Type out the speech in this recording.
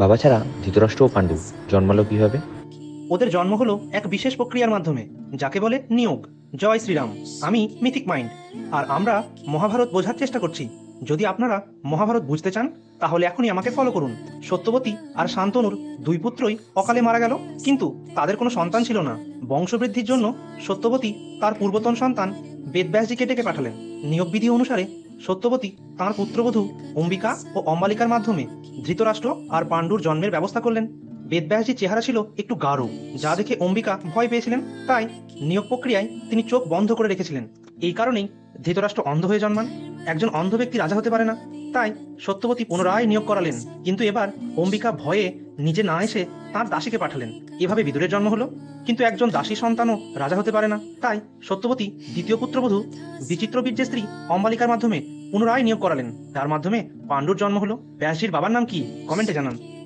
বাবা ছাড়া ধৃতরাষ্ট্র ও পাণ্ডু জন্মালো কিভাবে? ওদের জন্ম হলো এক বিশেষ প্রক্রিয়ার মাধ্যমে, যাকে বলে নিয়োগ। জয় শ্রীরাম। আমি মিথিক মাইন্ড, আর আমরা মহাভারত বোঝার চেষ্টা করছি। যদি আপনারা মহাভারত বুঝতে চান, তাহলে এখনই আমাকে ফলো করুন। সত্যবতী আর শান্তনুর দুই পুত্রই অকালে মারা গেল, কিন্তু তাদের কোনো সন্তান ছিল না। বংশবৃদ্ধির জন্য সত্যবতী তার পূর্বতন সন্তান বেদব্যাসজিকে ডেকে পাঠালেন। নিয়োগবিধি অনুসারে সত্যবতী তাঁর পুত্রবধূ অম্বিকা ও অম্বালিকার মাধ্যমে ধৃতরাষ্ট্র আর পাণ্ডুর জন্মের ব্যবস্থা করলেন। বেদব্যাসজির চেহারা ছিল একটু গাঢ়, যা দেখে অম্বিকা ভয় পেয়েছিলেন। তাই নিয়োগ প্রক্রিয়ায় তিনি চোখ বন্ধ করে রেখেছিলেন। এই কারণেই ধৃতরাষ্ট্র অন্ধ হয়ে জন্মান। একজন অন্ধ ব্যক্তি রাজা হতে পারে না, তাই সত্যবতী পুনরায় নিয়োগ করালেন। কিন্তু এবার অম্বিকা ভয়ে নিজে না এসে তাঁর দাসীকে পাঠালেন। এভাবে বিদুরের জন্ম হলো। কিন্তু একজন দাসী সন্তানও রাজা হতে পারে না, তাই সত্যবতী দ্বিতীয় পুত্রবধূ বিচিত্রবীর্যের স্ত্রী অম্বালিকার মাধ্যমে পুনরায় নিয়োগ করালেন, যার মাধ্যমে পাণ্ডুর জন্ম হলো। ব্যাসজির বাবার নাম কি, কমেন্টে জানান।